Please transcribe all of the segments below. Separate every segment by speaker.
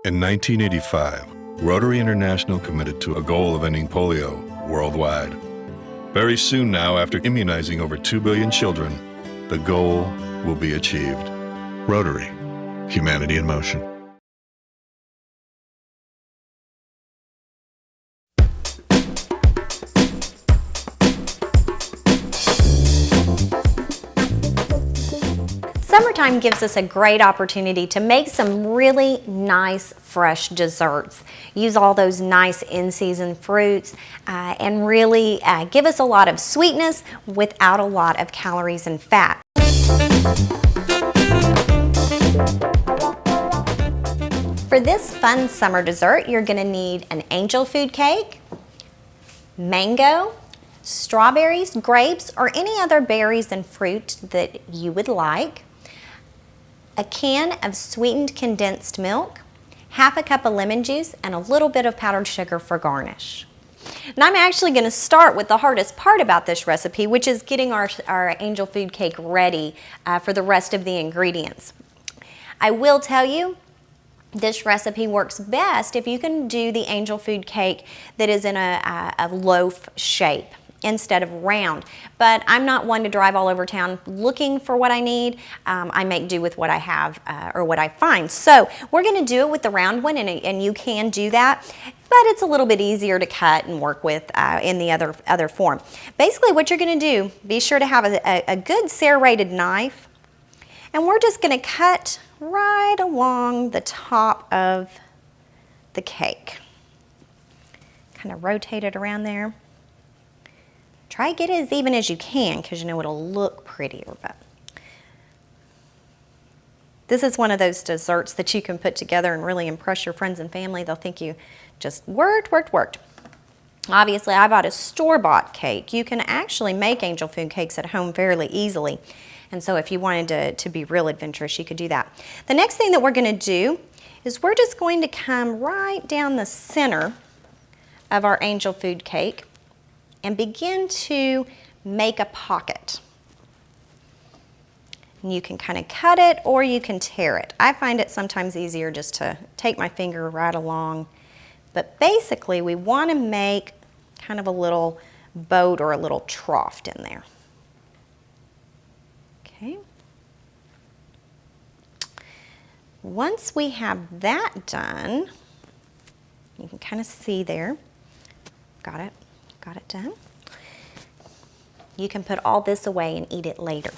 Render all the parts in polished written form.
Speaker 1: In 1985, Rotary International committed to a goal of ending polio worldwide. Very soon now, after immunizing over 2 billion children, the goal will be achieved. Rotary, humanity in motion.
Speaker 2: Summertime gives us a great opportunity to make some really nice fresh desserts. Use all those nice in-season fruits and really give us a lot of sweetness without a lot of calories and fat. For this fun summer dessert, you're going to need an angel food cake, mango, strawberries, grapes, or any other berries and fruit that you would like, a can of sweetened condensed milk, half a cup of lemon juice, and a little bit of powdered sugar for garnish. And I'm actually going to start with the hardest part about this recipe, which is getting our angel food cake ready for the rest of the ingredients. I will tell you, this recipe works best if you can do the angel food cake that is in a loaf shape instead of round. But I'm not one to drive all over town looking for what I need. I make do with what I have or what I find. So we're going to do it with the round one, and you can do that, but it's a little bit easier to cut and work with in the other form. Basically what you're going to do, be sure to have a good serrated knife, and we're just going to cut right along the top of the cake. Kind of rotate it around there. Try to get it as even as you can, because you know it'll look prettier. But this is one of those desserts that you can put together and really impress your friends and family. They'll think you just worked. Obviously, I bought a store-bought cake. You can actually make angel food cakes at home fairly easily. And so if you wanted to be real adventurous, you could do that. The next thing that we're going to do is we're just going to come right down the center of our angel food cake and begin to make a pocket. And you can kind of cut it or you can tear it. I find it sometimes easier just to take my finger right along. But basically we want to make kind of a little boat or a little trough in there. Okay. Once we have that done, you can kind of see there. Got it done. You can put all this away and eat it later.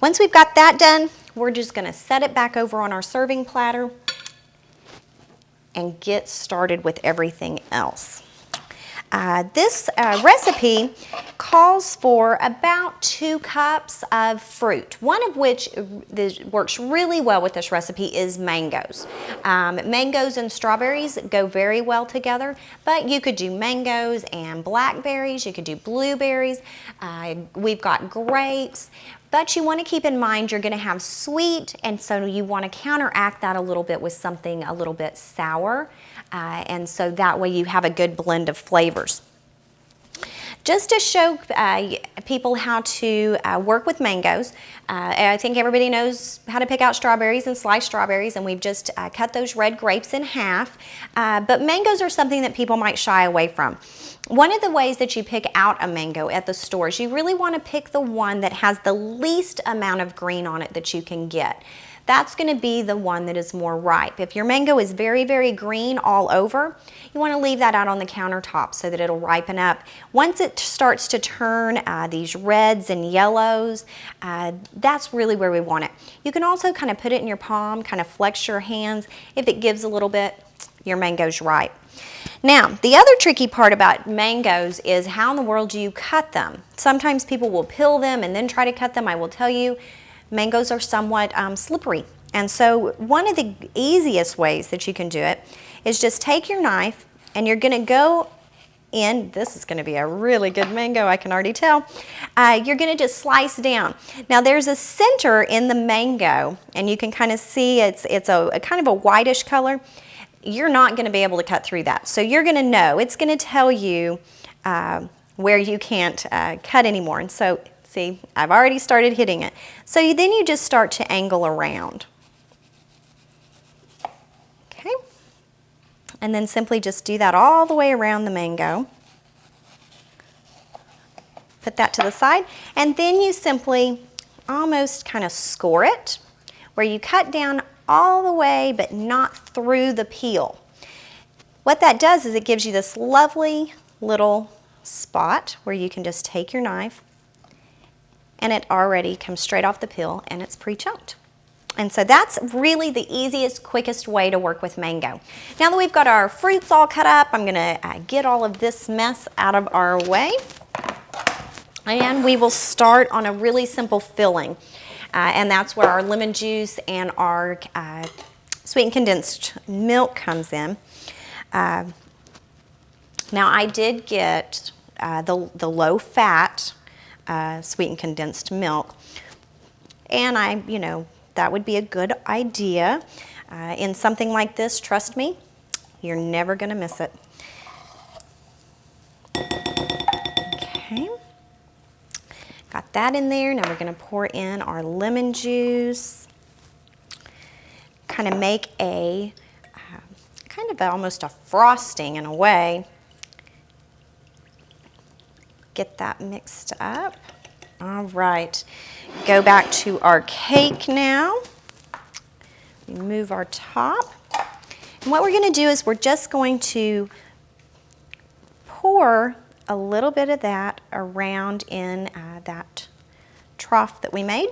Speaker 2: Once we've got that done, we're just going to set it back over on our serving platter and get started with everything else. This recipe calls for about 2 cups of fruit, one of which works really well with this recipe is mangoes. Mangoes and strawberries go very well together, but you could do mangoes and blackberries, you could do blueberries, we've got grapes. But you want to keep in mind you're going to have sweet, and so you want to counteract that a little bit with something a little bit sour, and so that way you have a good blend of flavors. Just to show people how to work with mangoes, I think everybody knows how to pick out strawberries and slice strawberries, and we've just cut those red grapes in half. But mangoes are something that people might shy away from. One of the ways that you pick out a mango at the stores, you really want to pick the one that has the least amount of green on it that you can get. That's going to be the one that is more ripe. If your mango is very, very green all over, you want to leave that out on the countertop so that it'll ripen up. Once it starts to turn these reds and yellows, that's really where we want it. You can also kind of put it in your palm, kind of flex your hands. If it gives a little bit, your mango's ripe. Now, the other tricky part about mangoes is how in the world do you cut them? Sometimes people will peel them and then try to cut them. I will tell you, mangoes are somewhat slippery. And so one of the easiest ways that you can do it is just take your knife and you're going to go in. This is going to be a really good mango, I can already tell. You're going to just slice down. Now there's a center in the mango, and you can kind of see it's a kind of a whitish color. You're not going to be able to cut through that. So you're going to know. It's going to tell you where you can't cut anymore. And so, see, I've already started hitting it. So then you just start to angle around. And then simply just do that all the way around the mango. Put that to the side, and then you simply almost kind of score it, where you cut down all the way but not through the peel. What that does is it gives you this lovely little spot where you can just take your knife, and it already comes straight off the peel and it's pre-chunked. And so that's really the easiest, quickest way to work with mango. Now that we've got our fruits all cut up, I'm gonna get all of this mess out of our way. And we will start on a really simple filling. And that's where our lemon juice and our sweetened condensed milk comes in. Now I did get the low fat sweetened condensed milk. And that would be a good idea. In something like this, trust me, you're never gonna miss it. Okay. Got that in there. Now we're going to pour in our lemon juice. Kind of make a almost a frosting in a way. Get that mixed up. All right. Go back to our cake now. Remove our top. And what we're going to do is we're just going to pour a little bit of that around in that trough that we made.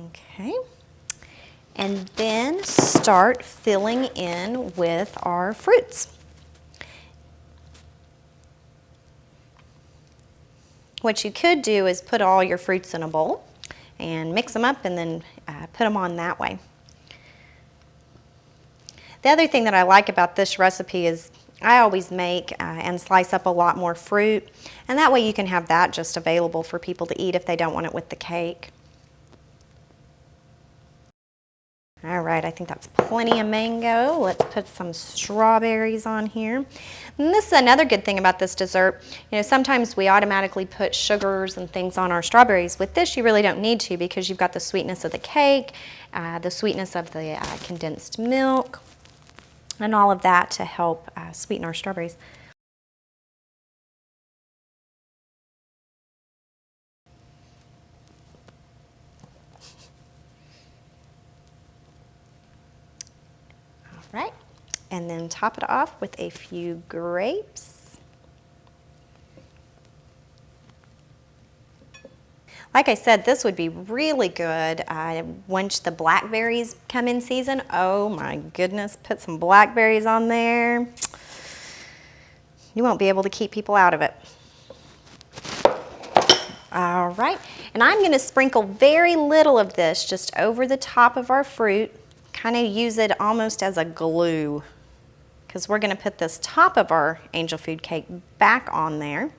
Speaker 2: Okay. And then start filling in with our fruits. What you could do is put all your fruits in a bowl and mix them up and then put them on that way. The other thing that I like about this recipe is I always make and slice up a lot more fruit, and that way you can have that just available for people to eat if they don't want it with the cake. All right, I think that's plenty of mango. Let's put some strawberries on here. And this is another good thing about this dessert. Sometimes we automatically put sugars and things on our strawberries. With this, you really don't need to because you've got the sweetness of the cake, the sweetness of the condensed milk, and all of that to help sweeten our strawberries. All right, and then top it off with a few grapes. Like I said, this would be really good once the blackberries come in season. Oh my goodness, put some blackberries on there. You won't be able to keep people out of it. All right, and I'm gonna sprinkle very little of this just over the top of our fruit, kind of use it almost as a glue, because we're gonna put this top of our angel food cake back on there.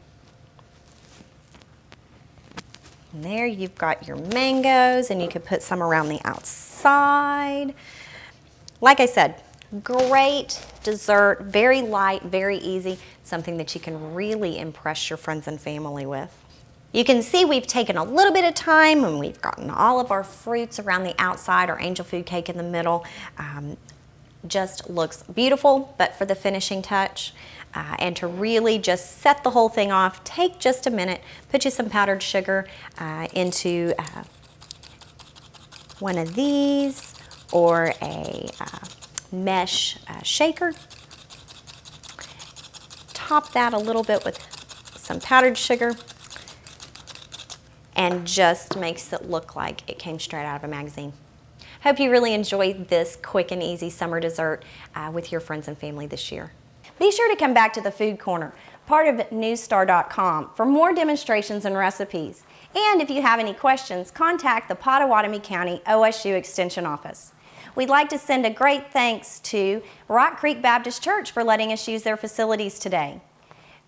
Speaker 2: And there you've got your mangoes, and you could put some around the outside. Like I said, great dessert, very light, very easy, something that you can really impress your friends and family with. You can see we've taken a little bit of time and we've gotten all of our fruits around the outside, our angel food cake in the middle. Just looks beautiful, but for the finishing touch, and to really just set the whole thing off, take just a minute, put you some powdered sugar into one of these or a mesh shaker. Top that a little bit with some powdered sugar, and just makes it look like it came straight out of a magazine. Hope you really enjoyed this quick and easy summer dessert with your friends and family this year. Be sure to come back to the Food Corner, part of newstar.com, for more demonstrations and recipes. And if you have any questions, contact the Pottawatomie County OSU Extension Office. We'd like to send a great thanks to Rock Creek Baptist Church for letting us use their facilities today.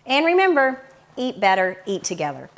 Speaker 2: And remember, eat better, eat together.